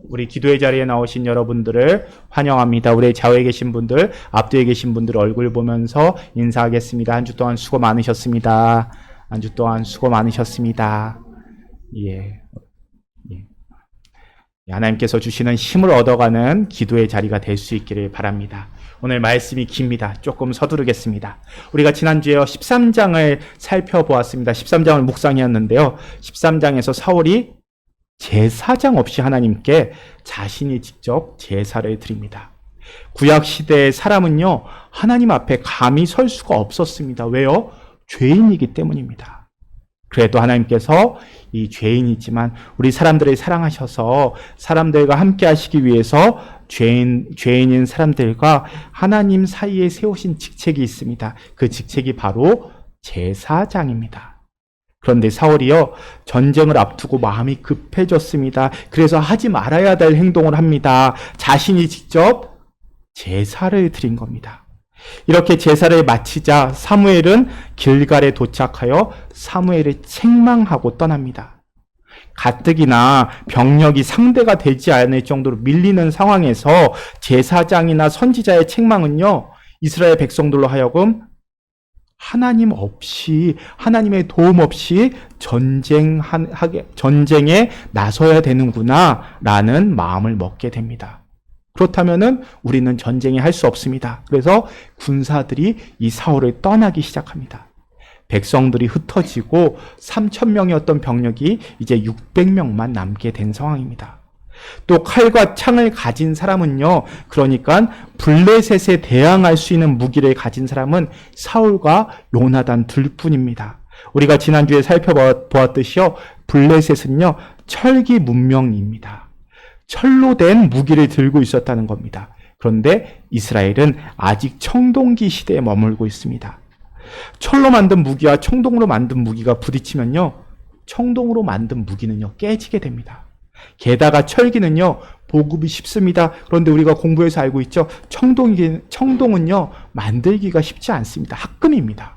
우리 기도의 자리에 나오신 여러분들을 환영합니다. 우리 좌우에 계신 분들, 앞뒤에 계신 분들 얼굴 보면서 인사하겠습니다. 한 주 동안 수고 많으셨습니다. 한 주 동안 수고 많으셨습니다. 예. 하나님께서 주시는 힘을 얻어가는 기도의 자리가 될 수 있기를 바랍니다. 오늘 말씀이 깁니다. 조금 서두르겠습니다. 우리가 지난주에 13장을 살펴보았습니다. 13장을 묵상이었는데요. 13장에서 사울이 제사장 없이 하나님께 자신이 직접 제사를 드립니다. 구약시대의 사람은요, 하나님 앞에 감히 설 수가 없었습니다. 왜요? 죄인이기 때문입니다. 그래도 하나님께서 이 죄인이지만 우리 사람들을 사랑하셔서 사람들과 함께 하시기 위해서 죄인인 사람들과 하나님 사이에 세우신 직책이 있습니다. 그 직책이 바로 제사장입니다. 그런데 사울이요, 전쟁을 앞두고 마음이 급해졌습니다. 그래서 하지 말아야 될 행동을 합니다. 자신이 직접 제사를 드린 겁니다. 이렇게 제사를 마치자 사무엘은 길갈에 도착하여 사무엘을 책망하고 떠납니다. 가뜩이나 병력이 상대가 되지 않을 정도로 밀리는 상황에서 제사장이나 선지자의 책망은요, 이스라엘 백성들로 하여금 하나님 없이, 하나님의 도움 없이 전쟁에 나서야 되는구나 라는 마음을 먹게 됩니다. 그렇다면은 우리는 전쟁에 할 수 없습니다. 그래서 군사들이 이 사울을 떠나기 시작합니다. 백성들이 흩어지고 3,000명이었던 병력이 이제 600명만 남게 된 상황입니다. 또 칼과 창을 가진 사람은요, 그러니까 블레셋에 대항할 수 있는 무기를 가진 사람은 사울과 요나단 둘뿐입니다. 우리가 지난주에 살펴보았듯이요, 블레셋은요, 철기 문명입니다. 철로 된 무기를 들고 있었다는 겁니다. 그런데 이스라엘은 아직 청동기 시대에 머물고 있습니다. 철로 만든 무기와 청동으로 만든 무기가 부딪히면요, 청동으로 만든 무기는요, 깨지게 됩니다. 게다가 철기는요, 보급이 쉽습니다. 그런데 우리가 공부해서 알고 있죠? 청동은요, 만들기가 쉽지 않습니다. 합금입니다.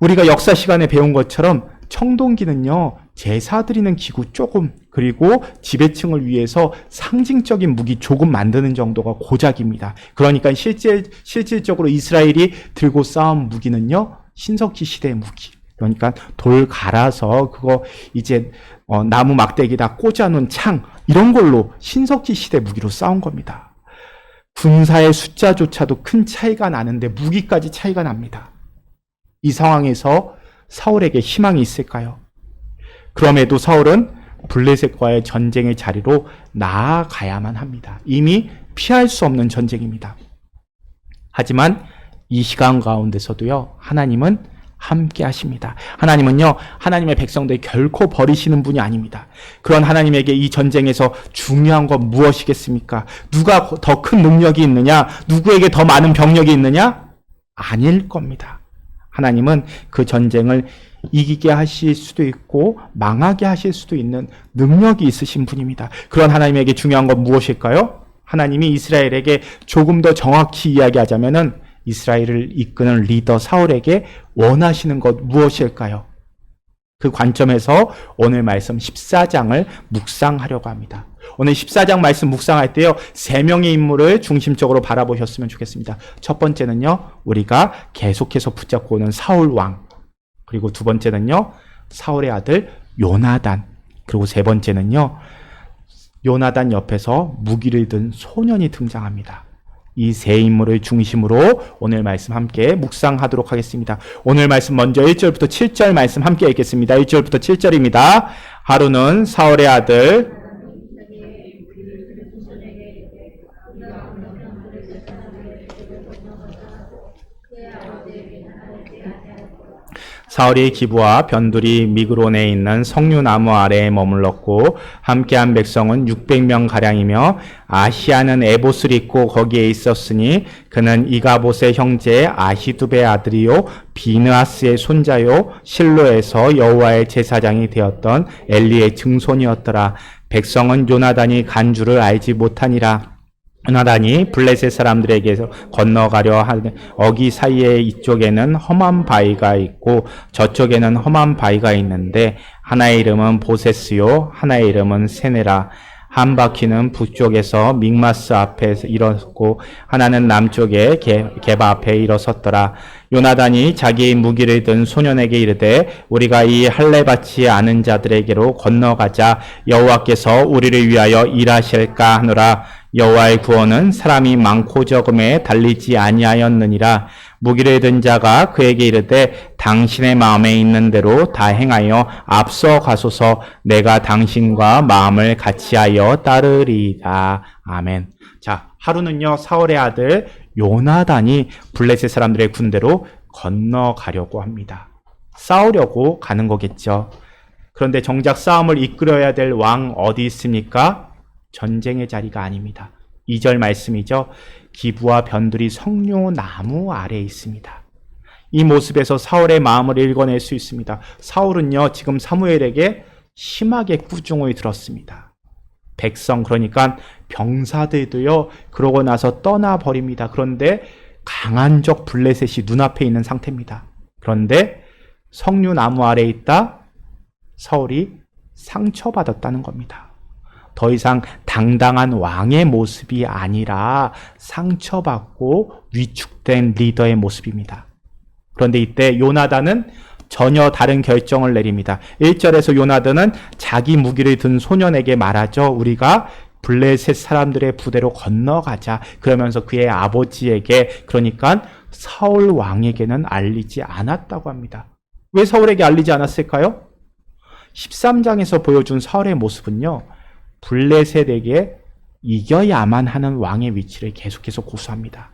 우리가 역사 시간에 배운 것처럼 청동기는요, 제사 드리는 기구 조금, 그리고 지배층을 위해서 상징적인 무기 조금 만드는 정도가 고작입니다. 그러니까 실질적으로 이스라엘이 들고 싸운 무기는요, 신석기 시대의 무기. 그러니까 돌 갈아서 그거 이제 나무 막대기에다 꽂아놓은 창, 이런 걸로 신석기 시대 무기로 싸운 겁니다. 군사의 숫자조차도 큰 차이가 나는데 무기까지 차이가 납니다. 이 상황에서 사울에게 희망이 있을까요? 그럼에도 사울은 블레셋과의 전쟁의 자리로 나아가야만 합니다. 이미 피할 수 없는 전쟁입니다. 하지만 이 시간 가운데서도요, 하나님은 함께 하십니다. 하나님은요, 하나님의 백성들 결코 버리시는 분이 아닙니다. 그런 하나님에게 이 전쟁에서 중요한 건 무엇이겠습니까? 누가 더 큰 능력이 있느냐? 누구에게 더 많은 병력이 있느냐? 아닐 겁니다. 하나님은 그 전쟁을 이기게 하실 수도 있고 망하게 하실 수도 있는 능력이 있으신 분입니다. 그런 하나님에게 중요한 건 무엇일까요? 하나님이 이스라엘에게 조금 더 정확히 이야기하자면은 이스라엘을 이끄는 리더 사울에게 원하시는 것 무엇일까요? 그 관점에서 오늘 말씀 14장을 묵상하려고 합니다. 오늘 14장 말씀 묵상할 때요, 3명의 인물을 중심적으로 바라보셨으면 좋겠습니다. 첫 번째는요, 우리가 계속해서 붙잡고 오는 사울 왕. 그리고 두 번째는요, 사울의 아들 요나단. 그리고 세 번째는요, 요나단 옆에서 무기를 든 소년이 등장합니다. 이 세 인물을 중심으로 오늘 말씀 함께 묵상하도록 하겠습니다. 오늘 말씀 먼저 1절부터 7절 말씀 함께 읽겠습니다. 1절부터 7절입니다. 하루는 사울의 아들 사울이 기브와 변두리 미그론에 있는 석류나무 아래에 머물렀고 함께한 백성은 600명 가량이며 아히야는 에봇을 입고 거기에 있었으니 그는 이가봇의 형제 아히두베의 아들이요 비느하스의 손자요 실로에서 여호와의 제사장이 되었던 엘리의 증손이었더라. 백성은 요나단이 간 줄을 알지 못하니라. 요나단이 블레셋 사람들에게서 건너가려 하는 어기 사이에 이쪽에는 험한 바위가 있고 저쪽에는 험한 바위가 있는데 하나의 이름은 보세스요 하나의 이름은 세네라. 한 바퀴는 북쪽에서 믹마스 앞에 일었고 하나는 남쪽에 게바 앞에 일어섰더라. 요나단이 자기 무기를 든 소년에게 이르되 우리가 이 할례 받지 않은 자들에게로 건너가자. 여호와께서 우리를 위하여 일하실까 하노라. 여호와의 구원은 사람이 많고 적음에 달리지 아니하였느니라. 무기를 든 자가 그에게 이르되 당신의 마음에 있는 대로 다 행하여 앞서 가소서. 내가 당신과 마음을 같이하여 따르리이다. 아멘. 자, 하루는요 사울의 아들 요나단이 블레셋 사람들의 군대로 건너가려고 합니다. 싸우려고 가는 거겠죠. 그런데 정작 싸움을 이끌어야 될 왕 어디 있습니까? 전쟁의 자리가 아닙니다. 2절 말씀이죠. 기부와 변두리 석류나무 아래에 있습니다. 이 모습에서 사울의 마음을 읽어낼 수 있습니다. 사울은요 지금 사무엘에게 심하게 꾸중을 들었습니다. 백성 그러니까 병사들도요 그러고 나서 떠나버립니다. 그런데 강한 적 블레셋이 눈앞에 있는 상태입니다. 그런데 석류나무 아래에 있다 사울이 상처받았다는 겁니다. 더 이상 당당한 왕의 모습이 아니라 상처받고 위축된 리더의 모습입니다. 그런데 이때 요나단은 전혀 다른 결정을 내립니다. 1절에서 요나단은 자기 무기를 든 소년에게 말하죠. 우리가 블레셋 사람들의 부대로 건너가자. 그러면서 그의 아버지에게 그러니까 사울 왕에게는 알리지 않았다고 합니다. 왜 사울에게 알리지 않았을까요? 13장에서 보여준 사울의 모습은요. 블레셋에게 이겨야만 하는 왕의 위치를 계속해서 고수합니다.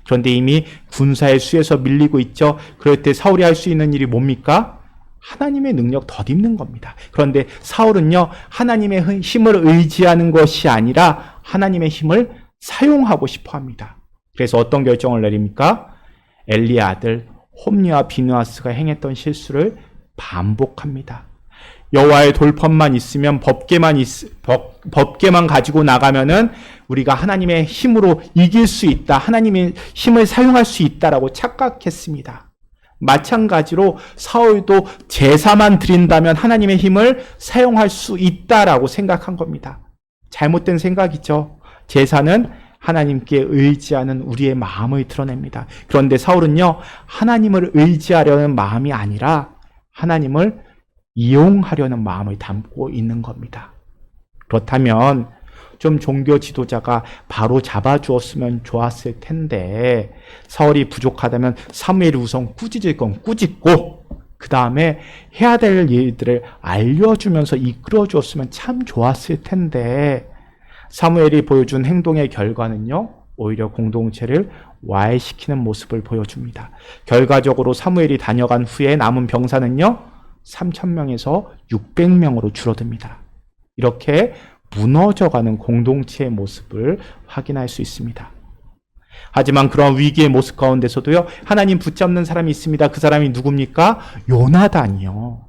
그런데 이미 군사의 수에서 밀리고 있죠. 그럴 때 사울이 할 수 있는 일이 뭡니까? 하나님의 능력 덧입는 겁니다. 그런데 사울은요, 하나님의 힘을 의지하는 것이 아니라 하나님의 힘을 사용하고 싶어 합니다. 그래서 어떤 결정을 내립니까? 엘리의 아들 홈리와 비느하스가 행했던 실수를 반복합니다. 여호와의 돌판만 있으면 법궤만 가지고 나가면은 우리가 하나님의 힘으로 이길 수 있다. 하나님의 힘을 사용할 수 있다라고 착각했습니다. 마찬가지로 사울도 제사만 드린다면 하나님의 힘을 사용할 수 있다라고 생각한 겁니다. 잘못된 생각이죠. 제사는 하나님께 의지하는 우리의 마음을 드러냅니다. 그런데 사울은요, 하나님을 의지하려는 마음이 아니라 하나님을 이용하려는 마음을 담고 있는 겁니다. 그렇다면 좀 종교 지도자가 바로 잡아주었으면 좋았을 텐데 사울이 부족하다면 사무엘이 우선 꾸짖을 건 꾸짖고 그 다음에 해야 될 일들을 알려주면서 이끌어주었으면 참 좋았을 텐데 사무엘이 보여준 행동의 결과는요 오히려 공동체를 와해시키는 모습을 보여줍니다. 결과적으로 사무엘이 다녀간 후에 남은 병사는요 3,000명에서 600명으로 줄어듭니다. 이렇게 무너져가는 공동체의 모습을 확인할 수 있습니다. 하지만 그런 위기의 모습 가운데서도요, 하나님 붙잡는 사람이 있습니다. 그 사람이 누굽니까? 요나단이요.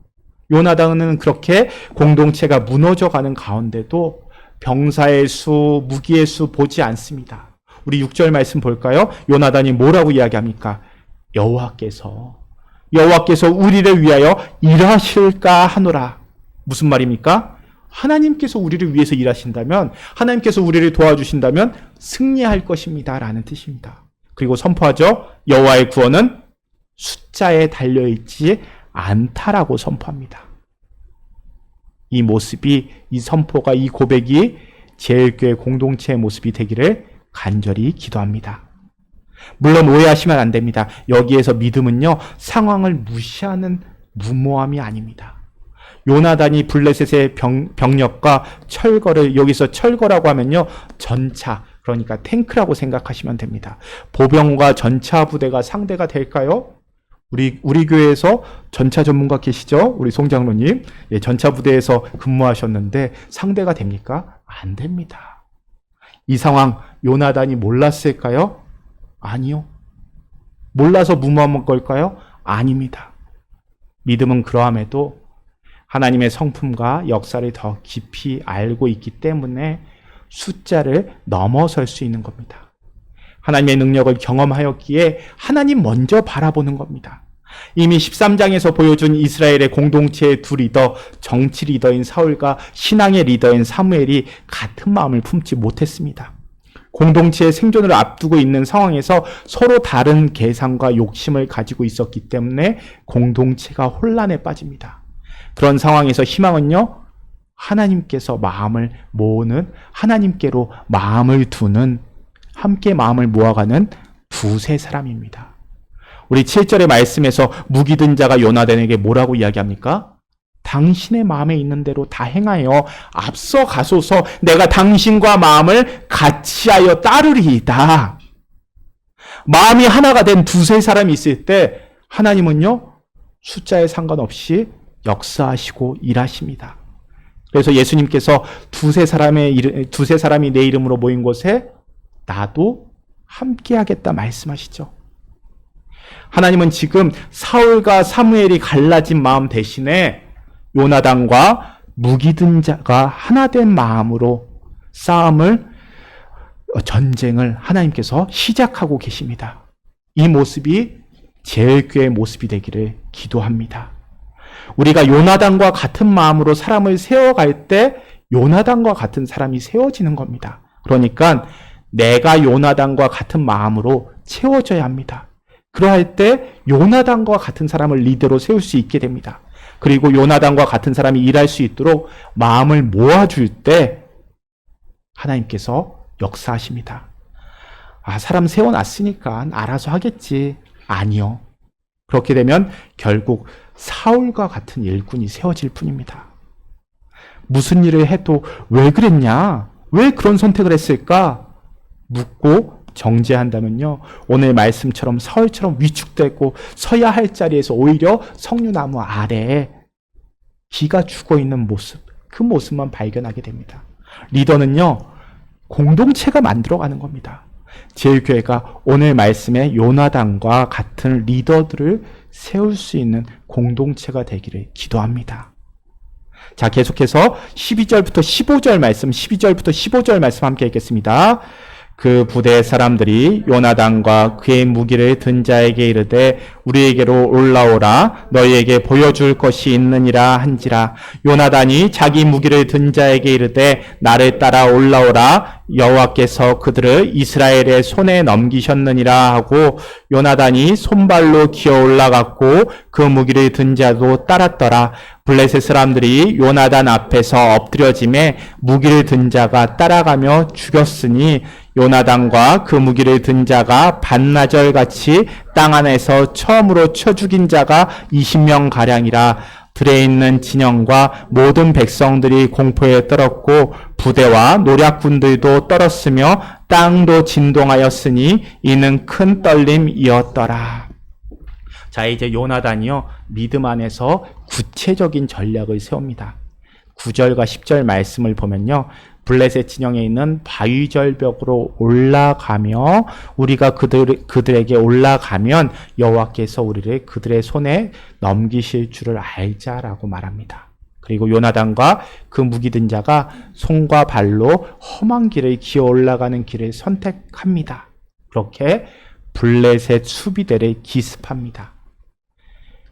요나단은 그렇게 공동체가 무너져가는 가운데도 병사의 수, 무기의 수 보지 않습니다. 우리 6절 말씀 볼까요? 요나단이 뭐라고 이야기합니까? 여호와께서 우리를 위하여 일하실까 하노라. 무슨 말입니까? 하나님께서 우리를 위해서 일하신다면, 하나님께서 우리를 도와주신다면 승리할 것입니다. 라는 뜻입니다. 그리고 선포하죠. 여호와의 구원은 숫자에 달려있지 않다라고 선포합니다. 이 모습이, 이 선포가, 이 고백이 제일교회 공동체의 모습이 되기를 간절히 기도합니다. 물론 오해하시면 안 됩니다. 여기에서 믿음은요, 상황을 무시하는 무모함이 아닙니다. 요나단이 블레셋의 병력과 철거를, 여기서 철거라고 하면요, 전차, 그러니까 탱크라고 생각하시면 됩니다. 보병과 전차 부대가 상대가 될까요? 우리 교회에서 전차 전문가 계시죠? 우리 송장로님. 예, 전차 부대에서 근무하셨는데 상대가 됩니까? 안 됩니다. 이 상황 요나단이 몰랐을까요? 아니요. 몰라서 무모한 걸까요? 아닙니다. 믿음은 그러함에도 하나님의 성품과 역사를 더 깊이 알고 있기 때문에 숫자를 넘어설 수 있는 겁니다. 하나님의 능력을 경험하였기에 하나님 먼저 바라보는 겁니다. 이미 13장에서 보여준 이스라엘의 공동체의 두 리더, 정치 리더인 사울과 신앙의 리더인 사무엘이 같은 마음을 품지 못했습니다. 공동체의 생존을 앞두고 있는 상황에서 서로 다른 계산과 욕심을 가지고 있었기 때문에 공동체가 혼란에 빠집니다. 그런 상황에서 희망은요, 하나님께서 마음을 모으는, 하나님께로 마음을 두는, 함께 마음을 모아가는 두세 사람입니다. 우리 7절의 말씀에서 무기 든 자가 요나단에게 뭐라고 이야기합니까? 당신의 마음에 있는 대로 다 행하여 앞서 가소서. 내가 당신과 마음을 같이하여 따르리이다. 마음이 하나가 된 두세 사람이 있을 때 하나님은요, 숫자에 상관없이 역사하시고 일하십니다. 그래서 예수님께서 두세 사람이 내 이름으로 모인 곳에 나도 함께 하겠다 말씀하시죠. 하나님은 지금 사울과 사무엘이 갈라진 마음 대신에 요나단과 무기 든 자가 하나 된 마음으로 전쟁을 하나님께서 시작하고 계십니다. 이 모습이 제일교회의 모습이 되기를 기도합니다. 우리가 요나단과 같은 마음으로 사람을 세워갈 때 요나단과 같은 사람이 세워지는 겁니다. 그러니까 내가 요나단과 같은 마음으로 채워져야 합니다. 그러할 때 요나단과 같은 사람을 리더로 세울 수 있게 됩니다. 그리고 요나단과 같은 사람이 일할 수 있도록 마음을 모아줄 때 하나님께서 역사하십니다. 사람 세워놨으니까 알아서 하겠지. 아니요. 그렇게 되면 결국 사울과 같은 일꾼이 세워질 뿐입니다. 무슨 일을 해도 왜 그랬냐? 왜 그런 선택을 했을까? 묻고 정죄한다면요, 오늘 말씀처럼 사울처럼 위축되고 서야 할 자리에서 오히려 석류나무 아래에 기가 죽어있는 모습, 그 모습만 발견하게 됩니다. 리더는요, 공동체가 만들어가는 겁니다. 제일교회가 오늘 말씀에 요나단과 같은 리더들을 세울 수 있는 공동체가 되기를 기도합니다. 자, 계속해서 12절부터 15절 말씀 함께 읽겠습니다. 그 부대의 사람들이 요나단과 그의 무기를 든 자에게 이르되 우리에게로 올라오라, 너희에게 보여줄 것이 있느니라 한지라. 요나단이 자기 무기를 든 자에게 이르되 나를 따라 올라오라, 여호와께서 그들을 이스라엘의 손에 넘기셨느니라 하고 요나단이 손발로 기어 올라갔고 그 무기를 든 자도 따랐더라. 블레셋 사람들이 요나단 앞에서 엎드려짐에 무기를 든 자가 따라가며 죽였으니 요나단과 그 무기를 든 자가 반나절같이 땅 안에서 처음으로 쳐 죽인 자가 20명 가량이라. 들에 있는 진영과 모든 백성들이 공포에 떨었고 부대와 노략군들도 떨었으며 땅도 진동하였으니 이는 큰 떨림이었더라. 자, 이제 요나단이요, 믿음 안에서 구체적인 전략을 세웁니다. 9절과 10절 말씀을 보면요, 블레셋 진영에 있는 바위절벽으로 올라가며 우리가 그들에게 올라가면 여호와께서 우리를 그들의 손에 넘기실 줄을 알자라고 말합니다. 그리고 요나단과 그 무기 든 자가 손과 발로 험한 길을 기어 올라가는 길을 선택합니다. 그렇게 블레셋 수비대를 기습합니다.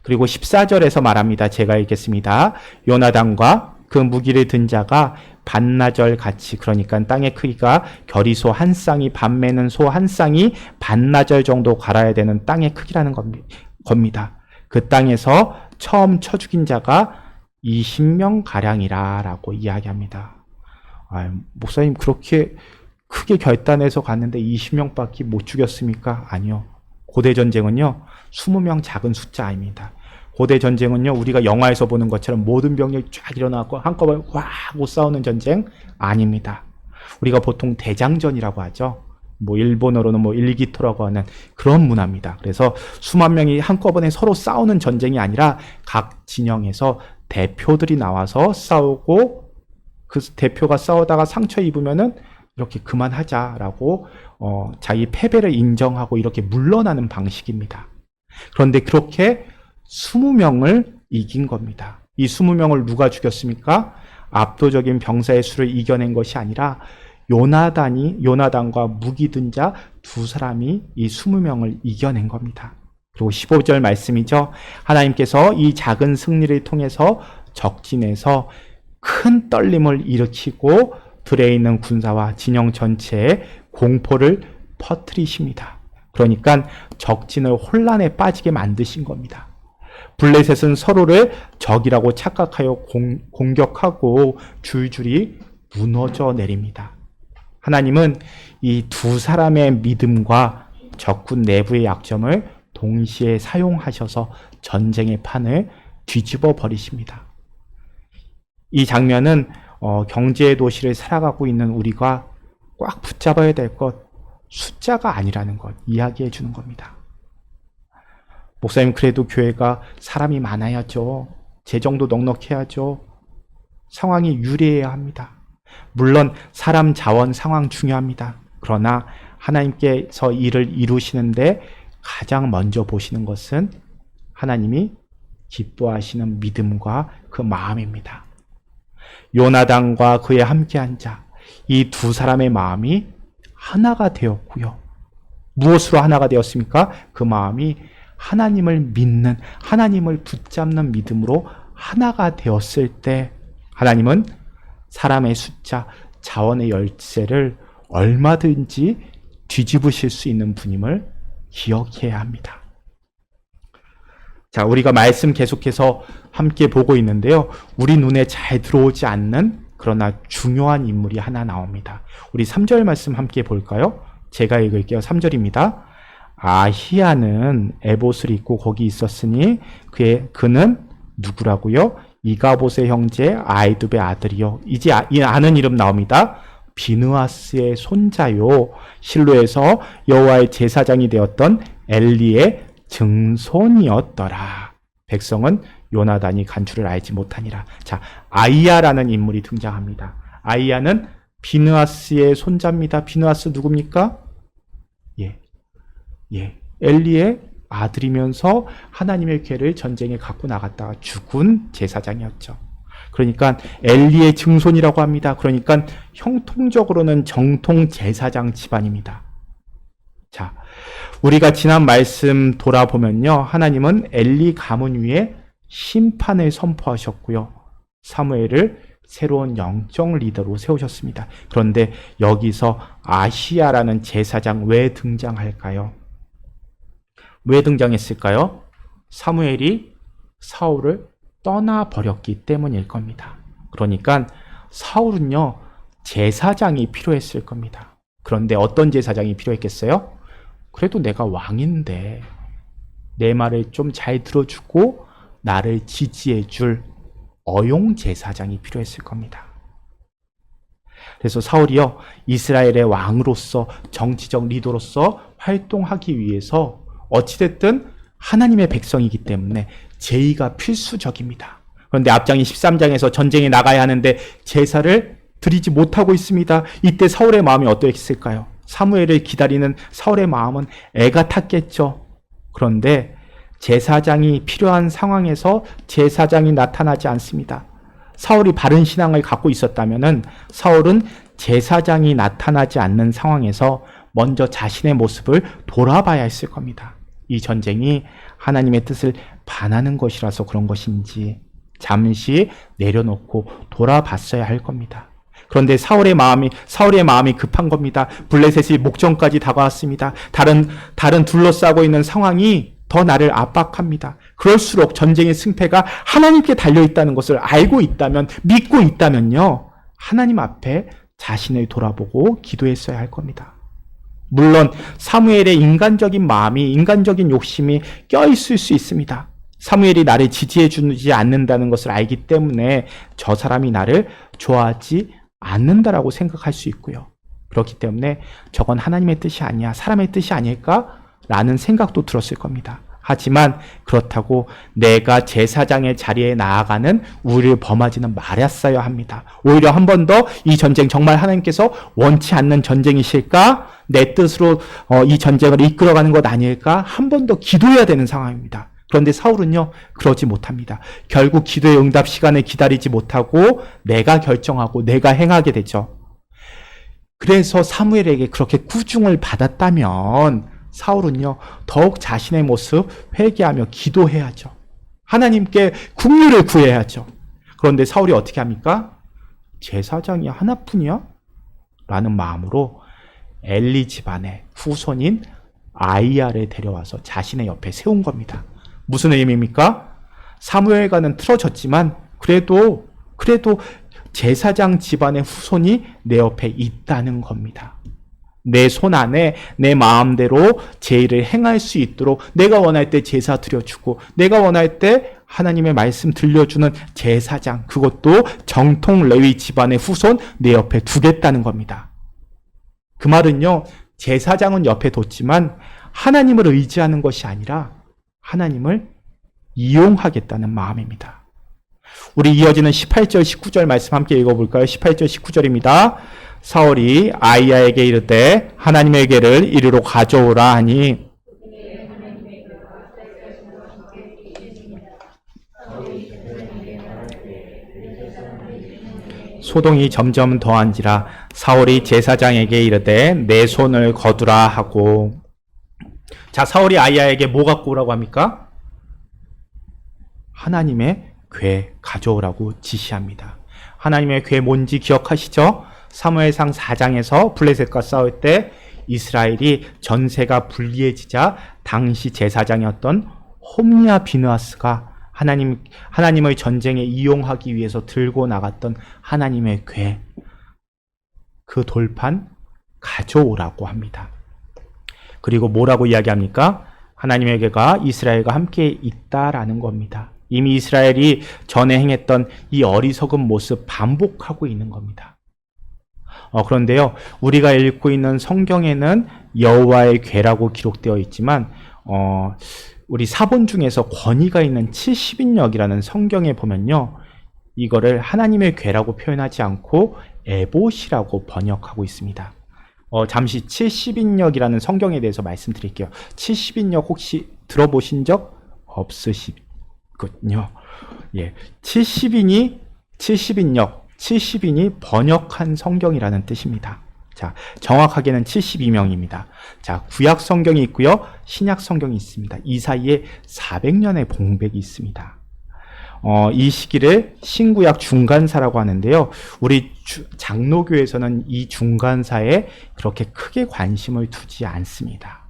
그리고 14절에서 말합니다. 제가 읽겠습니다. 요나단과 그 무기를 든 자가 반나절 같이, 그러니까 땅의 크기가 겨리소 한 쌍이 밥 매는 소 한 쌍이 반나절 정도 갈아야 되는 땅의 크기라는 겁니다. 그 땅에서 처음 쳐 죽인 자가 20명 가량이라 라고 이야기합니다. 목사님, 그렇게 크게 결단해서 갔는데 20명밖에 못 죽였습니까? 아니요. 고대 전쟁은요, 20명 작은 숫자 아닙니다. 고대 전쟁은요, 우리가 영화에서 보는 것처럼 모든 병력이 쫙 일어나고 한꺼번에 와 하고 싸우는 전쟁 아닙니다. 우리가 보통 대장전이라고 하죠. 일본어로는 일기토라고 하는 그런 문화입니다. 그래서 수만 명이 한꺼번에 서로 싸우는 전쟁이 아니라 각 진영에서 대표들이 나와서 싸우고 그 대표가 싸우다가 상처 입으면은 이렇게 그만하자라고 자기 패배를 인정하고 이렇게 물러나는 방식입니다. 그런데 그렇게 20명을 이긴 겁니다. 이 20명을 누가 죽였습니까? 압도적인 병사의 수를 이겨낸 것이 아니라 요나단과 무기 든 자 두 사람이 이 20명을 이겨낸 겁니다. 그리고 15절 말씀이죠. 하나님께서 이 작은 승리를 통해서 적진에서 큰 떨림을 일으키고 들에 있는 군사와 진영 전체에 공포를 퍼뜨리십니다. 그러니까 적진을 혼란에 빠지게 만드신 겁니다. 블레셋은 서로를 적이라고 착각하여 공격하고 줄줄이 무너져 내립니다. 하나님은 이 두 사람의 믿음과 적군 내부의 약점을 동시에 사용하셔서 전쟁의 판을 뒤집어 버리십니다. 이 장면은 경제의 도시를 살아가고 있는 우리가 꽉 붙잡아야 될 것, 숫자가 아니라는 것 이야기해 주는 겁니다. 목사님, 그래도 교회가 사람이 많아야죠. 재정도 넉넉해야죠. 상황이 유리해야 합니다. 물론 사람 자원 상황 중요합니다. 그러나 하나님께서 일을 이루시는데 가장 먼저 보시는 것은 하나님이 기뻐하시는 믿음과 그 마음입니다. 요나단과 그의 함께한 자, 이 두 사람의 마음이 하나가 되었고요. 무엇으로 하나가 되었습니까? 그 마음이 하나님을 믿는, 하나님을 붙잡는 믿음으로 하나가 되었을 때 하나님은 사람의 숫자, 자원의 열쇠를 얼마든지 뒤집으실 수 있는 분임을 기억해야 합니다. 자, 우리가 말씀 계속해서 함께 보고 있는데요. 우리 눈에 잘 들어오지 않는 그러나 중요한 인물이 하나 나옵니다. 우리 3절 말씀 함께 볼까요? 제가 읽을게요. 3절입니다. 아히야는 에봇을 입고 거기 있었으니 그는 누구라고요? 이가봇의 형제 아이두베의 아들이요. 이제 이 아는 이름 나옵니다. 비느하스의 손자요. 실로에서 여호와의 제사장이 되었던 엘리의 증손이었더라. 백성은 요나단이 간주를 알지 못하니라. 자, 아이야라는 인물이 등장합니다. 아이야는 비느하스의 손자입니다. 비느하스 누굽니까? 엘리의 아들이면서 하나님의 궤를 전쟁에 갖고 나갔다가 죽은 제사장이었죠. 그러니까 엘리의 증손이라고 합니다. 그러니까 형통적으로는 정통 제사장 집안입니다. 자, 우리가 지난 말씀 돌아보면요. 하나님은 엘리 가문 위에 심판을 선포하셨고요. 사무엘을 새로운 영적 리더로 세우셨습니다. 그런데 여기서 아히야라는 제사장 왜 등장할까요? 왜 등장했을까요? 사무엘이 사울을 떠나버렸기 때문일 겁니다. 그러니까 사울은요, 제사장이 필요했을 겁니다. 그런데 어떤 제사장이 필요했겠어요? 그래도 내가 왕인데 내 말을 좀 잘 들어주고 나를 지지해줄 어용 제사장이 필요했을 겁니다. 그래서 사울이요, 이스라엘의 왕으로서 정치적 리더로서 활동하기 위해서 어찌됐든 하나님의 백성이기 때문에 제의가 필수적입니다. 그런데 앞장인 13장에서 전쟁에 나가야 하는데 제사를 드리지 못하고 있습니다. 이때 사울의 마음이 어떠했을까요? 사무엘을 기다리는 사울의 마음은 애가 탔겠죠. 그런데 제사장이 필요한 상황에서 제사장이 나타나지 않습니다. 사울이 바른 신앙을 갖고 있었다면 사울은 제사장이 나타나지 않는 상황에서 먼저 자신의 모습을 돌아봐야 했을 겁니다. 이 전쟁이 하나님의 뜻을 반하는 것이라서 그런 것인지 잠시 내려놓고 돌아봤어야 할 겁니다. 그런데 사울의 마음이 급한 겁니다. 블레셋이 목전까지 다가왔습니다. 다른 둘러싸고 있는 상황이 더 나를 압박합니다. 그럴수록 전쟁의 승패가 하나님께 달려있다는 것을 알고 있다면, 믿고 있다면요, 하나님 앞에 자신을 돌아보고 기도했어야 할 겁니다. 물론 사무엘의 인간적인 마음이, 인간적인 욕심이 껴있을 수 있습니다. 사무엘이 나를 지지해주지 않는다는 것을 알기 때문에 저 사람이 나를 좋아하지 않는다라고 생각할 수 있고요. 그렇기 때문에 저건 하나님의 뜻이 아니야, 사람의 뜻이 아닐까라는 생각도 들었을 겁니다. 하지만 그렇다고 내가 제사장의 자리에 나아가는 우리를 범하지는 말았어야 합니다. 오히려 한 번 더 이 전쟁 정말 하나님께서 원치 않는 전쟁이실까? 내 뜻으로 이 전쟁을 이끌어가는 것 아닐까? 한 번 더 기도해야 되는 상황입니다. 그런데 사울은요, 그러지 못합니다. 결국 기도의 응답 시간을 기다리지 못하고 내가 결정하고 내가 행하게 되죠. 그래서 사무엘에게 그렇게 꾸중을 받았다면 사울은요, 더욱 자신의 모습 회개하며 기도해야죠. 하나님께 긍휼을 구해야죠. 그런데 사울이 어떻게 합니까? 제사장이 하나뿐이야? 라는 마음으로 엘리 집안의 후손인 아이야를 데려와서 자신의 옆에 세운 겁니다. 무슨 의미입니까? 사무엘과는 틀어졌지만 그래도 제사장 집안의 후손이 내 옆에 있다는 겁니다. 내 손 안에 내 마음대로 제 일을 행할 수 있도록 내가 원할 때 제사 드려주고 내가 원할 때 하나님의 말씀 들려주는 제사장, 그것도 정통 레위 집안의 후손 내 옆에 두겠다는 겁니다. 그 말은요, 제사장은 옆에 뒀지만 하나님을 의지하는 것이 아니라 하나님을 이용하겠다는 마음입니다. 우리 이어지는 18절, 19절 말씀 함께 읽어볼까요? 18절, 19절입니다. 사울이 아이야에게 이르되 하나님의 궤를 이리로 가져오라 하니 소동이 점점 더한지라 사울이 제사장에게 이르되 내 손을 거두라 하고. 자, 사울이 아이야에게 뭐 갖고 오라고 합니까? 하나님의 궤 가져오라고 지시합니다. 하나님의 궤 뭔지 기억하시죠? 사무엘상 4장에서 블레셋과 싸울 때 이스라엘이 전세가 불리해지자 당시 제사장이었던 홈리아 비느하스가 하나님의 전쟁에 이용하기 위해서 들고 나갔던 하나님의 궤, 그 돌판 가져오라고 합니다. 그리고 뭐라고 이야기합니까? 하나님의 궤가 이스라엘과 함께 있다라는 겁니다. 이미 이스라엘이 전에 행했던 이 어리석은 모습 반복하고 있는 겁니다. 그런데요, 우리가 읽고 있는 성경에는 여호와의 궤라고 기록되어 있지만 우리 사본 중에서 권위가 있는 70인역이라는 성경에 보면요, 이거를 하나님의 궤라고 표현하지 않고 에봇이라고 번역하고 있습니다. 잠시 70인역이라는 성경에 대해서 말씀드릴게요. 70인역 혹시 들어보신 적 없으시군요. 예, 70인이 번역한 성경이라는 뜻입니다. 자, 정확하게는 72명입니다. 자, 구약 성경이 있고요, 신약 성경이 있습니다. 이 사이에 400년의 공백이 있습니다. 이 시기를 신구약 중간사라고 하는데요. 우리 장로교에서는 이 중간사에 그렇게 크게 관심을 두지 않습니다.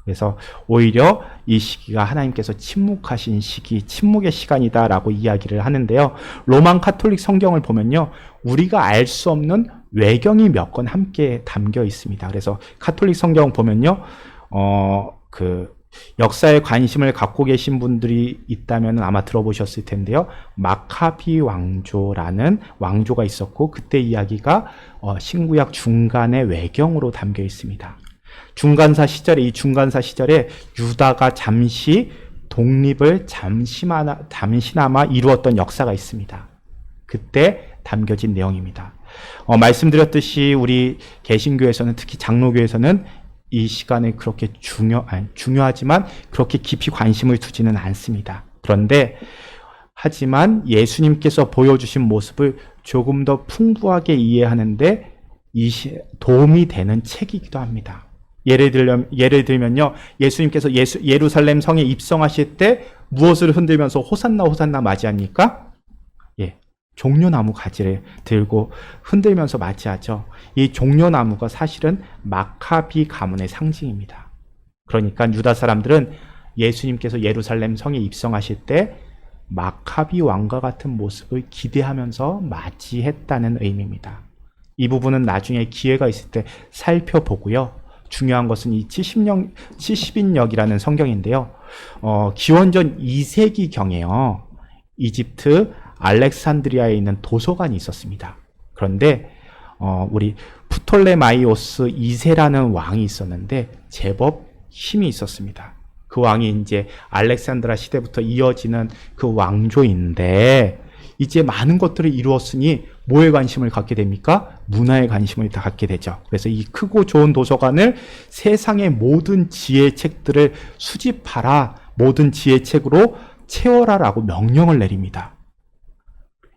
그래서 오히려 이 시기가 하나님께서 침묵하신 시기, 침묵의 시간이다라고 이야기를 하는데요. 로만 카톨릭 성경을 보면요, 우리가 알 수 없는 외경이 몇 권 함께 담겨 있습니다. 그래서 카톨릭 성경 보면요, 역사에 관심을 갖고 계신 분들이 있다면 아마 들어보셨을 텐데요. 마카비 왕조라는 왕조가 있었고, 그때 이야기가 신구약 중간의 외경으로 담겨 있습니다. 중간사 시절에 유다가 잠시 독립을 잠시나마 이루었던 역사가 있습니다. 그때 담겨진 내용입니다. 말씀드렸듯이 우리 개신교에서는, 특히 장로교에서는 이 시간에 그렇게 중요하지만 그렇게 깊이 관심을 두지는 않습니다. 하지만 예수님께서 보여주신 모습을 조금 더 풍부하게 이해하는데 도움이 되는 책이기도 합니다. 예를 들면요, 예수님께서 예루살렘 성에 입성하실 때 무엇을 흔들면서 호산나 호산나 맞이합니까? 예, 종려나무 가지를 들고 흔들면서 맞이하죠. 이 종려나무가 사실은 마카비 가문의 상징입니다. 그러니까 유다 사람들은 예수님께서 예루살렘 성에 입성하실 때 마카비 왕과 같은 모습을 기대하면서 맞이했다는 의미입니다. 이 부분은 나중에 기회가 있을 때 살펴보고요. 중요한 것은 이 70인역이라는 성경인데요. 기원전 2세기경에요. 이집트 알렉산드리아에 있는 도서관이 있었습니다. 그런데 우리 프톨레마이오스 2세라는 왕이 있었는데 제법 힘이 있었습니다. 그 왕이 이제 알렉산드라 시대부터 이어지는 그 왕조인데, 이제 많은 것들을 이루었으니 뭐에 관심을 갖게 됩니까? 문화에 관심을 다 갖게 되죠. 그래서 이 크고 좋은 도서관을 세상의 모든 지혜책들을 수집하라, 모든 지혜책으로 채워라라고 명령을 내립니다.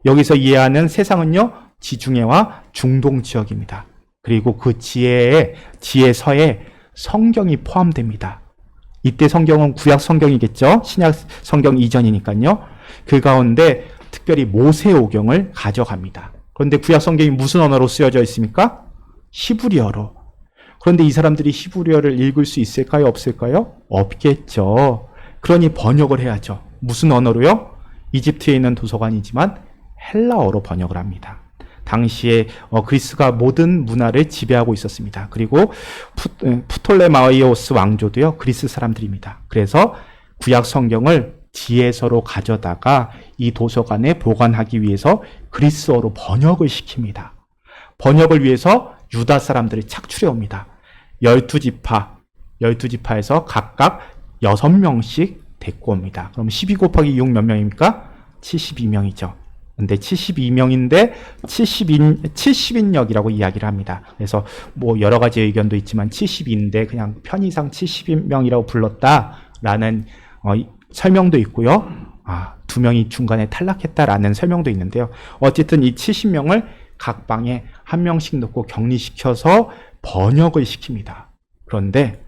여기서 이해하는 세상은요, 지중해와 중동 지역입니다. 그리고 그 지혜서에 성경이 포함됩니다. 이때 성경은 구약 성경이겠죠? 신약 성경 이전이니까요. 그 가운데 특별히 모세오경을 가져갑니다. 그런데 구약 성경이 무슨 언어로 쓰여져 있습니까? 히브리어로. 그런데 이 사람들이 히브리어를 읽을 수 있을까요? 없을까요? 없겠죠. 그러니 번역을 해야죠. 무슨 언어로요? 이집트에 있는 도서관이지만 헬라어로 번역을 합니다. 당시에 그리스가 모든 문화를 지배하고 있었습니다. 그리고 프톨레마이오스 왕조도요, 그리스 사람들입니다. 그래서 구약 성경을 지혜서로 가져다가 이 도서관에 보관하기 위해서 그리스어로 번역을 시킵니다. 번역을 위해서 유다 사람들을 착출해 옵니다. 12지파에서 각각 6명씩 데리고 옵니다. 그럼 12 곱하기 6 몇 명입니까? 72명이죠. 근데 72명인데 70인역이라고 이야기를 합니다. 그래서 뭐 여러 가지 의견도 있지만 70인데 그냥 편의상 70명이라고 불렀다라는 설명도 있고요. 2명이 중간에 탈락했다라는 설명도 있는데요. 어쨌든 이 70명을 각 방에 한 명씩 넣고 격리시켜서 번역을 시킵니다. 그런데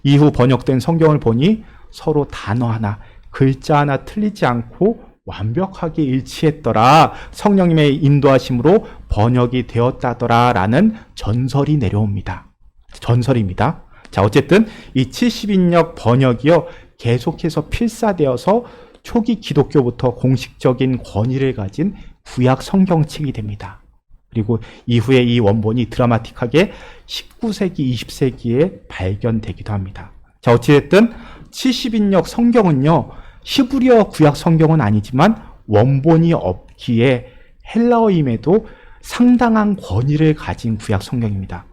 이후 번역된 성경을 보니 서로 단어 하나, 글자 하나 틀리지 않고 완벽하게 일치했더라. 성령님의 인도하심으로 번역이 되었다더라. 라는 전설이 내려옵니다. 전설입니다. 자, 어쨌든 이 70인역 번역이요, 계속해서 필사되어서 초기 기독교부터 공식적인 권위를 가진 구약 성경책이 됩니다. 그리고 이후에 이 원본이 드라마틱하게 19세기, 20세기에 발견되기도 합니다. 자, 어찌됐든 70인역 성경은요, 히브리어 구약 성경은 아니지만 원본이 없기에 헬라어임에도 상당한 권위를 가진 구약 성경입니다.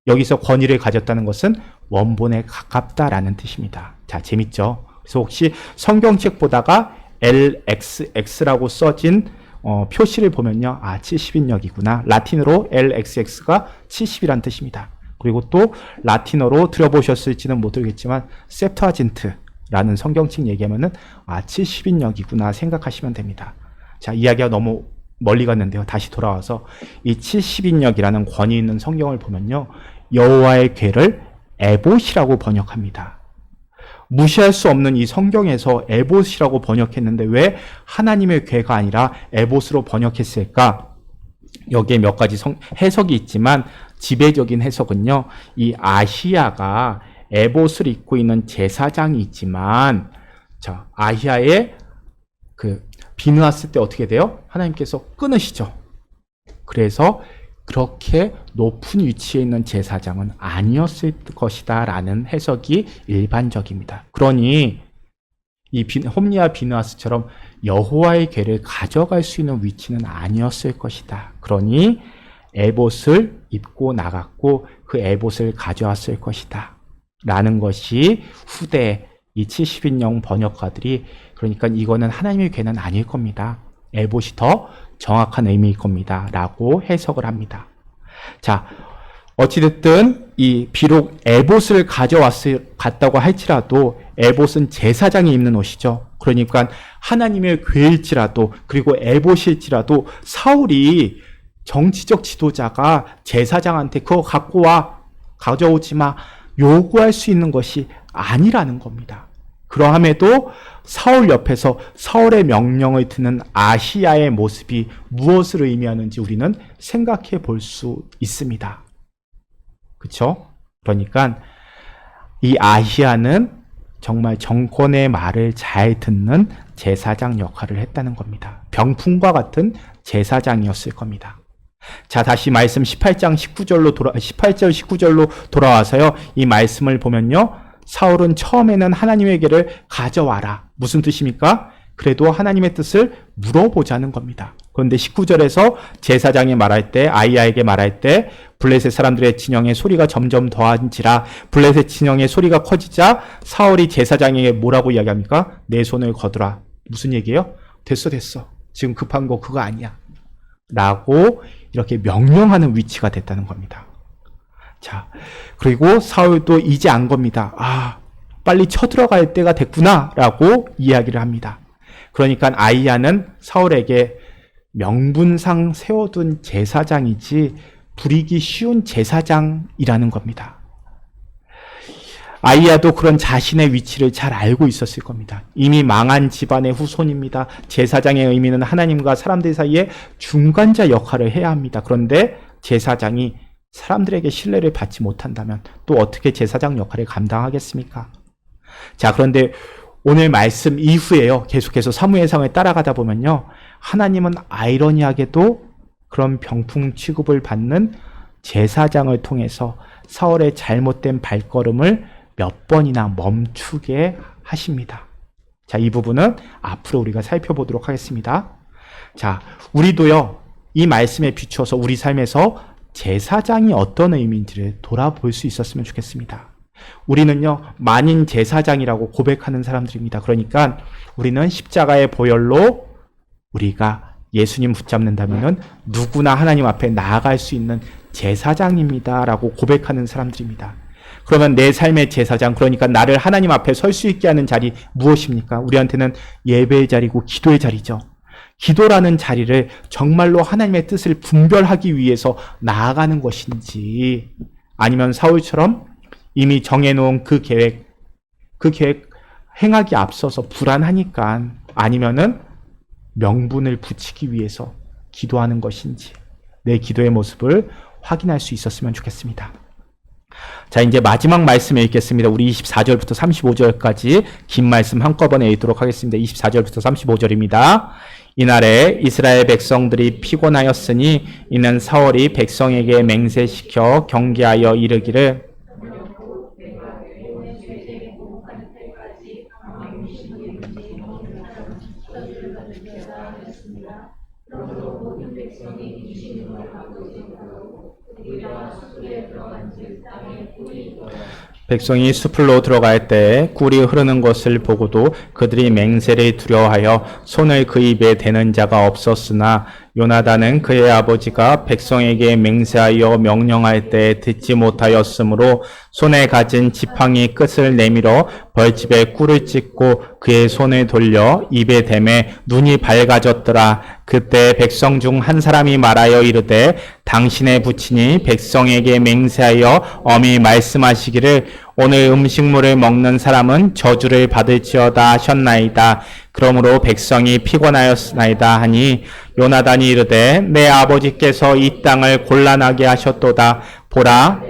여기서 권위를 가졌다는 것은 원본에 가깝다라는 뜻입니다. 자, 재밌죠? 그래서 혹시 성경책 보다가 LXX라고 써진 표시를 보면요, 70인역이구나. 라틴어로 LXX가 70이란 뜻입니다. 그리고 또 라틴어로 들어보셨을지는 모르겠지만 셉투아진트라는 성경책 얘기하면은 70인역이구나 생각하시면 됩니다. 자, 이야기가 너무 멀리 갔는데요. 다시 돌아와서 이 70인역이라는 권위 있는 성경을 보면요, 여호와의 궤를 에봇이라고 번역합니다. 무시할 수 없는 이 성경에서 에봇이라고 번역했는데 왜 하나님의 궤가 아니라 에봇으로 번역했을까? 여기에 몇 가지 해석이 있지만 지배적인 해석은요, 이 아히야가 에봇을 입고 있는 제사장이 있지만, 자, 아히야의 비누았을 때 어떻게 돼요? 하나님께서 끊으시죠. 그래서 그렇게 높은 위치에 있는 제사장은 아니었을 것이다 라는 해석이 일반적입니다. 그러니 이 홈리와 비누아스처럼 여호와의 궤를 가져갈 수 있는 위치는 아니었을 것이다. 그러니 에봇을 입고 나갔고 그 에봇을 가져왔을 것이다 라는 것이 후대 이 70인용 번역가들이, 그러니까 이거는 하나님의 궤는 아닐 겁니다. 에봇이 더 정확한 의미일 겁니다 라고 해석을 합니다. 자, 어찌됐든 비록 에봇을 갔다고 할지라도 에봇은 제사장이 입는 옷이죠. 그러니까 하나님의 궤일지라도, 그리고 에봇일지라도 사울이 정치적 지도자가 제사장한테 그거 갖고 와, 가져오지 마, 요구할 수 있는 것이 아니라는 겁니다. 그러함에도 사울 옆에서 사울의 명령을 듣는 아히야의 모습이 무엇을 의미하는지 우리는 생각해 볼 수 있습니다. 그렇죠? 그러니까 이 아히야는 정말 정권의 말을 잘 듣는 제사장 역할을 했다는 겁니다. 병풍과 같은 제사장이었을 겁니다. 자, 다시 말씀 18절 19절로 돌아와서요. 이 말씀을 보면요, 사울은 처음에는 하나님의 궤를 가져와라. 무슨 뜻입니까? 그래도 하나님의 뜻을 물어보자는 겁니다. 그런데 19절에서 제사장이 말할 때, 아히야에게 말할 때 블레셋 사람들의 진영의 소리가 점점 더한지라, 블레셋 진영의 소리가 커지자 사울이 제사장에게 뭐라고 이야기합니까? 내 손을 거두라. 무슨 얘기예요? 됐어. 지금 급한 거 그거 아니야. 라고 이렇게 명령하는 위치가 됐다는 겁니다. 자, 그리고 사울도 이제 안 겁니다. 빨리 쳐들어갈 때가 됐구나 라고 이야기를 합니다. 그러니까 아히야는 사울에게 명분상 세워둔 제사장이지 부리기 쉬운 제사장이라는 겁니다. 아이야도 그런 자신의 위치를 잘 알고 있었을 겁니다. 이미 망한 집안의 후손입니다. 제사장의 의미는 하나님과 사람들 사이에 중간자 역할을 해야 합니다. 그런데 제사장이 사람들에게 신뢰를 받지 못한다면 또 어떻게 제사장 역할을 감당하겠습니까? 자, 그런데 오늘 말씀 이후에요. 계속해서 사무엘상을 따라가다 보면요. 하나님은 아이러니하게도 그런 병풍 취급을 받는 제사장을 통해서 사울의 잘못된 발걸음을 몇 번이나 멈추게 하십니다. 자, 이 부분은 앞으로 우리가 살펴보도록 하겠습니다. 자, 우리도요, 이 말씀에 비추어서 우리 삶에서 제사장이 어떤 의미인지를 돌아볼 수 있었으면 좋겠습니다. 우리는요, 만인 제사장이라고 고백하는 사람들입니다. 그러니까 우리는 십자가의 보혈로 우리가 예수님 붙잡는다면 누구나 하나님 앞에 나아갈 수 있는 제사장입니다 라고 고백하는 사람들입니다. 그러면 내 삶의 제사장, 그러니까 나를 하나님 앞에 설 수 있게 하는 자리 무엇입니까? 우리한테는 예배의 자리고 기도의 자리죠. 기도라는 자리를 정말로 하나님의 뜻을 분별하기 위해서 나아가는 것인지, 아니면 사울처럼 이미 정해놓은 그 계획 행하기 앞서서 불안하니까, 아니면은 명분을 붙이기 위해서 기도하는 것인지, 내 기도의 모습을 확인할 수 있었으면 좋겠습니다. 자, 이제 마지막 말씀을 읽겠습니다. 우리 24절부터 35절까지 긴 말씀 한꺼번에 읽도록 하겠습니다. 24절부터 35절입니다. 이날에 이스라엘 백성들이 피곤하였으니 이는 사울이 백성에게 맹세시켜 경계하여 이르기를 백성이 숲으로 들어갈 때 꿀이 흐르는 것을 보고도 그들이 맹세를 두려워하여 손을 그 입에 대는 자가 없었으나 요나단은 그의 아버지가 백성에게 맹세하여 명령할 때 듣지 못하였으므로 손에 가진 지팡이 끝을 내밀어 벌집에 꿀을 찍고 그의 손을 돌려 입에 대매 눈이 밝아졌더라. 그때 백성 중 한 사람이 말하여 이르되 당신의 부친이 백성에게 맹세하여 엄히 말씀하시기를 오늘 음식물을 먹는 사람은 저주를 받을지어다 하셨나이다. 그러므로 백성이 피곤하였나이다 하니 요나단이 이르되 내 아버지께서 이 땅을 곤란하게 하셨도다. 보라,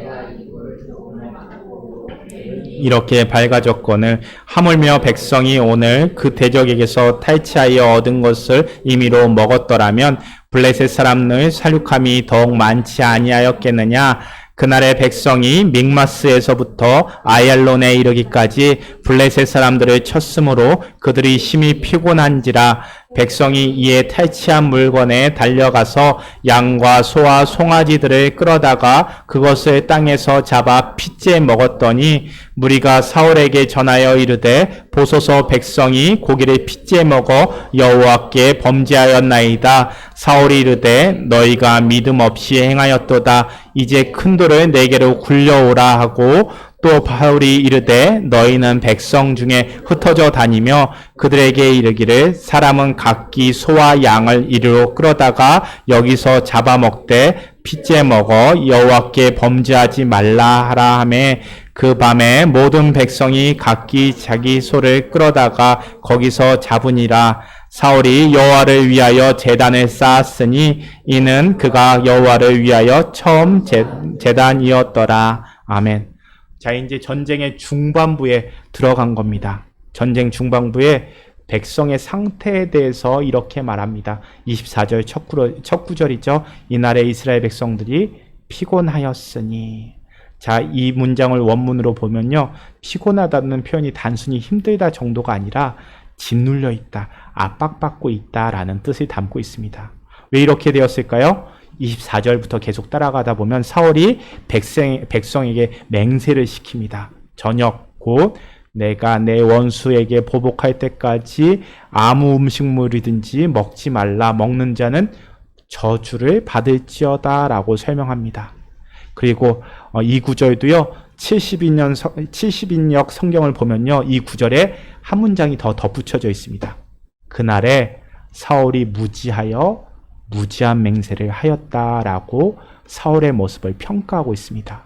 이렇게 밝아졌거늘 하물며 백성이 오늘 그 대적에게서 탈취하여 얻은 것을 임의로 먹었더라면 블레셋 사람을 살육함이 더욱 많지 아니하였겠느냐. 그날의 백성이 믹마스에서부터 아얄론에 이르기까지 블레셋 사람들을 쳤으므로 그들이 심히 피곤한지라. 백성이 이에 탈취한 물건에 달려가서 양과 소와 송아지들을 끌어다가 그것을 땅에서 잡아 핏째 먹었더니 무리가 사울에게 전하여 이르되 보소서 백성이 고기를 핏째 먹어 여호와께 범죄하였나이다. 사울이 이르되 너희가 믿음 없이 행하였도다. 이제 큰 돌을 내게로 굴려오라 하고 또 바울이 이르되 너희는 백성 중에 흩어져 다니며 그들에게 이르기를 사람은 각기 소와 양을 이리로 끌어다가 여기서 잡아먹되 핏째 먹어 여호와께 범죄하지 말라 하라 하매 그 밤에 모든 백성이 각기 자기 소를 끌어다가 거기서 잡으니라. 사울이 여호와를 위하여 제단을 쌓았으니 이는 그가 여호와를 위하여 처음 제단이었더라. 아멘. 자, 이제 전쟁의 중반부에 들어간 겁니다. 전쟁 중반부에 백성의 상태에 대해서 이렇게 말합니다. 24절 첫 구절이죠. 이날에 이스라엘 백성들이 피곤하였으니. 자, 이 문장을 원문으로 보면요. 피곤하다는 표현이 단순히 힘들다 정도가 아니라 짓눌려 있다, 압박받고 있다라는 뜻을 담고 있습니다. 왜 이렇게 되었을까요? 24절부터 계속 따라가다 보면 사울이 백성에게 맹세를 시킵니다. 저녁 곧 내가 내 원수에게 보복할 때까지 아무 음식물이든지 먹지 말라. 먹는 자는 저주를 받을지어다 라고 설명합니다. 그리고 이 구절도요. 70인역 성경을 보면요. 이 구절에 한 문장이 더 덧붙여져 있습니다. 그날에 사울이 무지한 맹세를 하였다라고 사울의 모습을 평가하고 있습니다.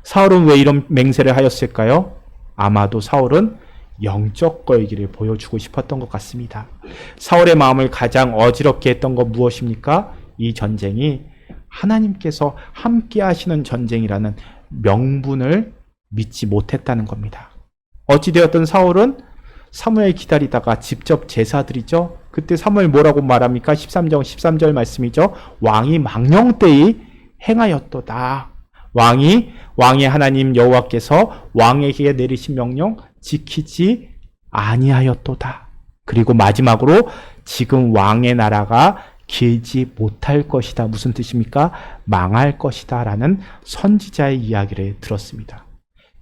사울은 왜 이런 맹세를 하였을까요? 아마도 사울은 영적 걸기를 보여주고 싶었던 것 같습니다. 사울의 마음을 가장 어지럽게 했던 것 무엇입니까? 이 전쟁이 하나님께서 함께 하시는 전쟁이라는 명분을 믿지 못했다는 겁니다. 어찌되었든 사울은 사무엘 기다리다가 직접 제사드리죠. 그때 사무엘 뭐라고 말합니까? 13절 말씀이죠. 왕이 망령되이 행하였도다. 왕이 하나님 여호와께서 왕에게 내리신 명령 지키지 아니하였도다. 그리고 마지막으로 지금 왕의 나라가 길지 못할 것이다. 무슨 뜻입니까? 망할 것이다 라는 선지자의 이야기를 들었습니다.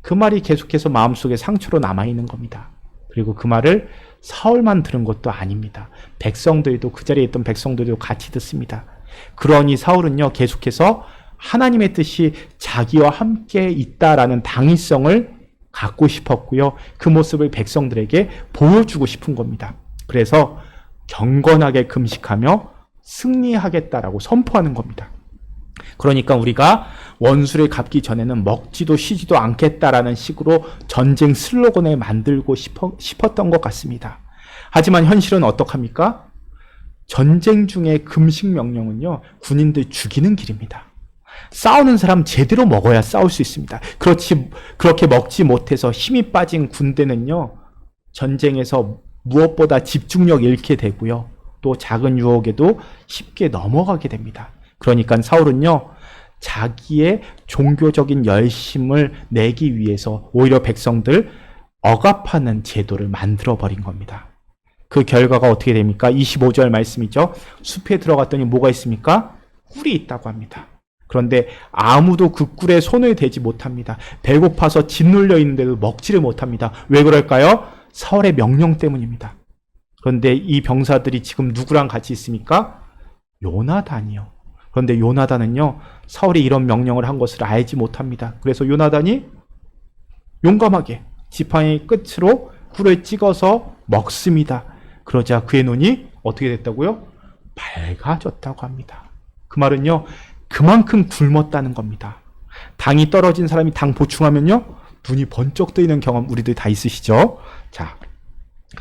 그 말이 계속해서 마음속에 상처로 남아있는 겁니다. 그리고 그 말을 사울만 들은 것도 아닙니다. 백성들도, 그 자리에 있던 백성들도 같이 듣습니다. 그러니 사울은요, 계속해서 하나님의 뜻이 자기와 함께 있다라는 당위성을 갖고 싶었고요. 그 모습을 백성들에게 보여주고 싶은 겁니다. 그래서 경건하게 금식하며 승리하겠다라고 선포하는 겁니다. 그러니까 우리가 원수를 갚기 전에는 먹지도 쉬지도 않겠다라는 식으로 전쟁 슬로건을 만들고 싶었던 것 같습니다. 하지만 현실은 어떡합니까? 전쟁 중에 금식 명령은요, 군인들 죽이는 길입니다. 싸우는 사람 제대로 먹어야 싸울 수 있습니다. 그렇게 먹지 못해서 힘이 빠진 군대는요, 전쟁에서 무엇보다 집중력 잃게 되고요, 또 작은 유혹에도 쉽게 넘어가게 됩니다. 그러니까 사울은요, 자기의 종교적인 열심을 내기 위해서 오히려 백성들 억압하는 제도를 만들어버린 겁니다. 그 결과가 어떻게 됩니까? 25절 말씀이죠. 숲에 들어갔더니 뭐가 있습니까? 꿀이 있다고 합니다. 그런데 아무도 그 꿀에 손을 대지 못합니다. 배고파서 짓눌려 있는데도 먹지를 못합니다. 왜 그럴까요? 사울의 명령 때문입니다. 그런데 이 병사들이 지금 누구랑 같이 있습니까? 요나단이요. 그런데 요나단은요, 사울이 이런 명령을 한 것을 알지 못합니다. 그래서 요나단이 용감하게 지팡이 끝으로 꿀을 찍어서 먹습니다. 그러자 그의 눈이 어떻게 됐다고요? 밝아졌다고 합니다. 그 말은요, 그만큼 굶었다는 겁니다. 당이 떨어진 사람이 당 보충하면요, 눈이 번쩍 뜨이는 경험 우리들 다 있으시죠? 자,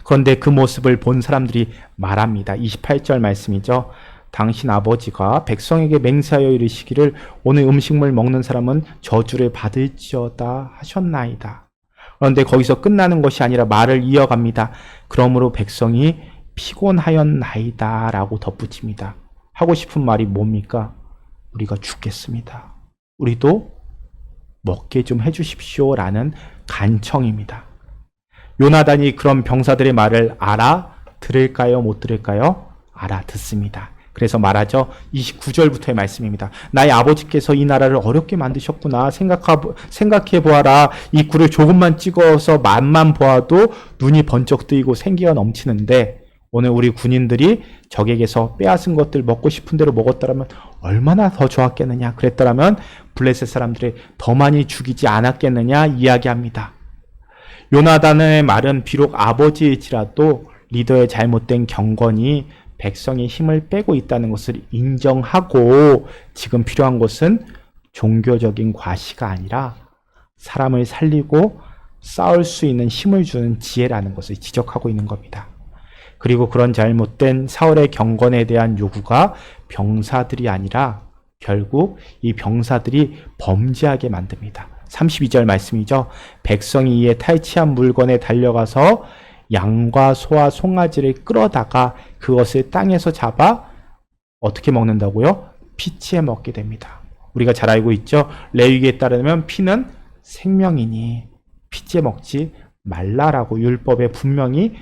그런데 그 모습을 본 사람들이 말합니다. 28절 말씀이죠. 당신 아버지가 백성에게 맹세하여 이르시기를 오늘 음식물 먹는 사람은 저주를 받을지어다 하셨나이다. 그런데 거기서 끝나는 것이 아니라 말을 이어갑니다. 그러므로 백성이 피곤하였나이다 라고 덧붙입니다. 하고 싶은 말이 뭡니까? 우리가 죽겠습니다. 우리도 먹게 좀 해주십시오 라는 간청입니다. 요나단이 그런 병사들의 말을 알아들을까요? 못 들을까요? 알아듣습니다. 그래서 말하죠. 29절부터의 말씀입니다. 나의 아버지께서 이 나라를 어렵게 만드셨구나. 생각해 보아라. 이 꿀을 조금만 찍어서 맛만 보아도 눈이 번쩍 뜨이고 생기가 넘치는데 오늘 우리 군인들이 적에게서 빼앗은 것들 먹고 싶은 대로 먹었더라면 얼마나 더 좋았겠느냐. 그랬더라면 블레셋 사람들이 더 많이 죽이지 않았겠느냐 이야기합니다. 요나단의 말은 비록 아버지일지라도 리더의 잘못된 경건이 백성의 힘을 빼고 있다는 것을 인정하고 지금 필요한 것은 종교적인 과시가 아니라 사람을 살리고 싸울 수 있는 힘을 주는 지혜라는 것을 지적하고 있는 겁니다. 그리고 그런 잘못된 사울의 경건에 대한 요구가 병사들이 아니라 결국 이 병사들이 범죄하게 만듭니다. 32절 말씀이죠. 백성이 이에 탈취한 물건에 달려가서 양과 소와 송아지를 끌어다가 그것을 땅에서 잡아 어떻게 먹는다고요? 피치해 먹게 됩니다. 우리가 잘 알고 있죠? 레위기에 따르면 피는 생명이니 피치해 먹지 말라라고 율법에 분명히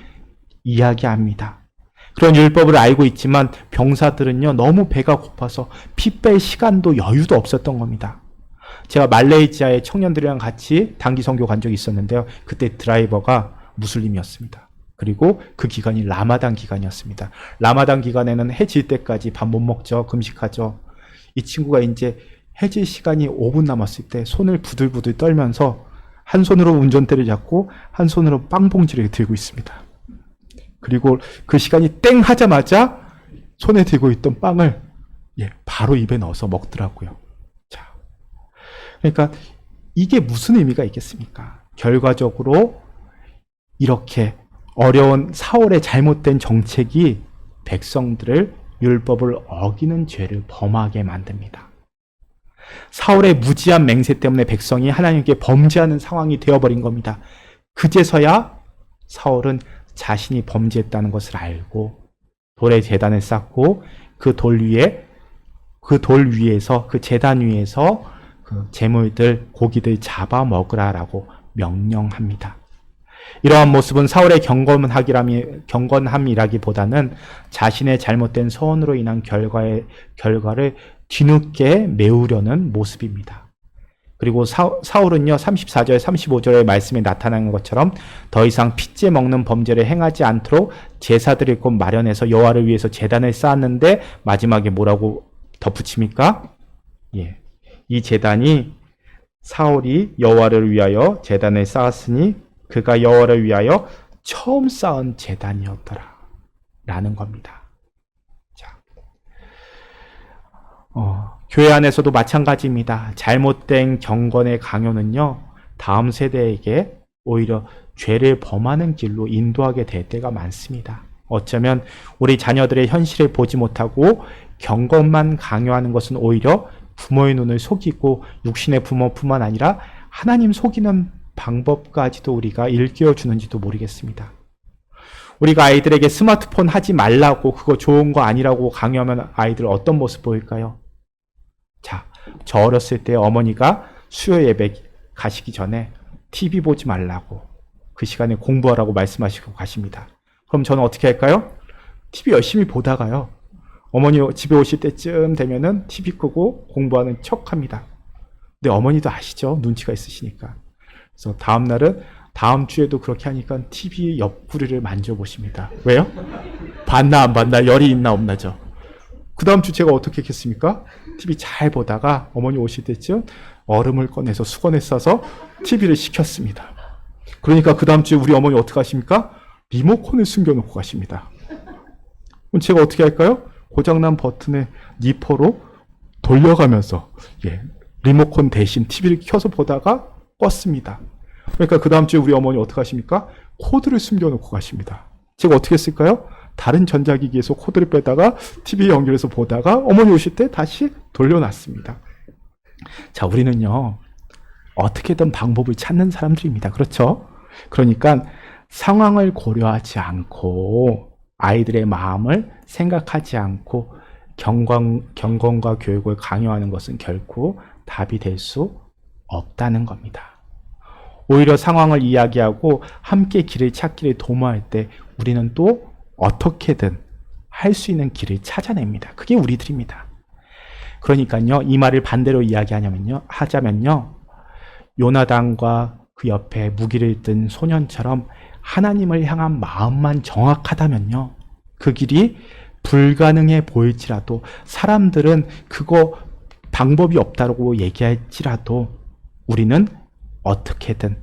이야기합니다. 그런 율법을 알고 있지만 병사들은요, 너무 배가 고파서 피 뺄 시간도 여유도 없었던 겁니다. 제가 말레이시아의 청년들이랑 같이 단기 선교 간 적이 있었는데요. 그때 드라이버가 무슬림이었습니다. 그리고 그 기간이 라마단 기간이었습니다. 라마단 기간에는 해질 때까지 밥 못 먹죠. 금식하죠. 이 친구가 이제 해질 시간이 5분 남았을 때 손을 부들부들 떨면서 한 손으로 운전대를 잡고 한 손으로 빵 봉지를 들고 있습니다. 그리고 그 시간이 땡 하자마자 손에 들고 있던 빵을 바로 입에 넣어서 먹더라고요. 자, 그러니까 이게 무슨 의미가 있겠습니까? 결과적으로 이렇게 어려운 사울의 잘못된 정책이 백성들을 율법을 어기는 죄를 범하게 만듭니다. 사울의 무지한 맹세 때문에 백성이 하나님께 범죄하는 상황이 되어버린 겁니다. 그제서야 사울은 자신이 범죄했다는 것을 알고 돌의 제단을 쌓고 그 돌 위에서 그 제단 위에서 그 제물들 고기들 잡아 먹으라라고 명령합니다. 이러한 모습은 사울의 경건함이라기보다는 자신의 잘못된 서원으로 인한 결과를 뒤늦게 메우려는 모습입니다. 그리고 사울은요, 34절, 35절의 말씀에 나타나는 것처럼 더 이상 핏째 먹는 범죄를 행하지 않도록 제사드릴 곳 마련해서 여호와를 위해서 제단을 쌓았는데 마지막에 뭐라고 덧붙입니까? 이 제단이 사울이 여호와를 위하여 제단을 쌓았으니 그가 여호와를 위하여 처음 쌓은 제단이었더라 라는 겁니다. 자, 교회 안에서도 마찬가지입니다. 잘못된 경건의 강요는요, 다음 세대에게 오히려 죄를 범하는 길로 인도하게 될 때가 많습니다. 어쩌면 우리 자녀들의 현실을 보지 못하고 경건만 강요하는 것은 오히려 부모의 눈을 속이고 육신의 부모뿐만 아니라 하나님 속이는 방법까지도 우리가 일깨워 주는지도 모르겠습니다. 우리가 아이들에게 스마트폰 하지 말라고 그거 좋은 거 아니라고 강요하면 아이들 어떤 모습 보일까요? 자, 저 어렸을 때 어머니가 수요 예배 가시기 전에 TV 보지 말라고 그 시간에 공부하라고 말씀하시고 가십니다. 그럼 저는 어떻게 할까요? TV 열심히 보다가요, 어머니 집에 오실 때쯤 되면은 TV 끄고 공부하는 척 합니다. 근데 어머니도 아시죠? 눈치가 있으시니까. 그래서 다음 주에도 그렇게 하니까 TV 옆구리를 만져보십니다. 왜요? 봤나 안 봤나, 열이 있나 없나죠. 그 다음 주 제가 어떻게 했겠습니까? TV 잘 보다가 어머니 오실 때쯤 얼음을 꺼내서 수건에 싸서 TV를 식혔습니다. 그러니까 그 다음 주에 우리 어머니 어떻게 하십니까? 리모컨을 숨겨놓고 가십니다. 그럼 제가 어떻게 할까요? 고장난 버튼에 니퍼로 돌려가면서 리모컨 대신 TV를 켜서 보다가 껐습니다. 그러니까 그 다음 주에 우리 어머니 어떻게 하십니까? 코드를 숨겨놓고 가십니다. 제가 어떻게 했을까요? 다른 전자기기에서 코드를 빼다가 TV에 연결해서 보다가 어머니 오실 때 다시 돌려놨습니다. 자, 우리는요, 어떻게든 방법을 찾는 사람들입니다. 그렇죠? 그러니까 상황을 고려하지 않고 아이들의 마음을 생각하지 않고 경건과 교육을 강요하는 것은 결코 답이 될 수 없다는 겁니다. 오히려 상황을 이야기하고 함께 길을 찾기를 도모할 때 우리는 또 어떻게든 할 수 있는 길을 찾아냅니다. 그게 우리들입니다. 그러니까요, 이 말을 반대로 하자면요, 요나단과 그 옆에 무기를 든 소년처럼 하나님을 향한 마음만 정확하다면요, 그 길이 불가능해 보일지라도, 사람들은 그거 방법이 없다고 얘기할지라도 우리는 어떻게든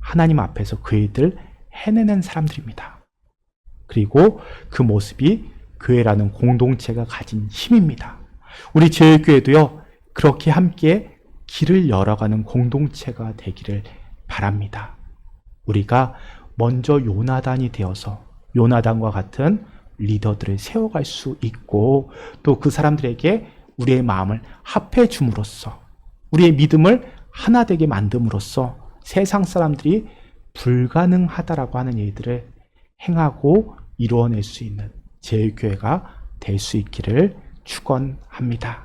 하나님 앞에서 그 일들 해내는 사람들입니다. 그리고 그 모습이 교회라는 공동체가 가진 힘입니다. 우리 제일교회도요, 그렇게 함께 길을 열어가는 공동체가 되기를 바랍니다. 우리가 먼저 요나단이 되어서 요나단과 같은 리더들을 세워갈 수 있고, 또 그 사람들에게 우리의 마음을 합해 줌으로써, 우리의 믿음을 하나 되게 만듦으로써 세상 사람들이 불가능하다라고 하는 일들을 행하고 이루어낼 수 있는 제일교회가 될 수 있기를 축원합니다.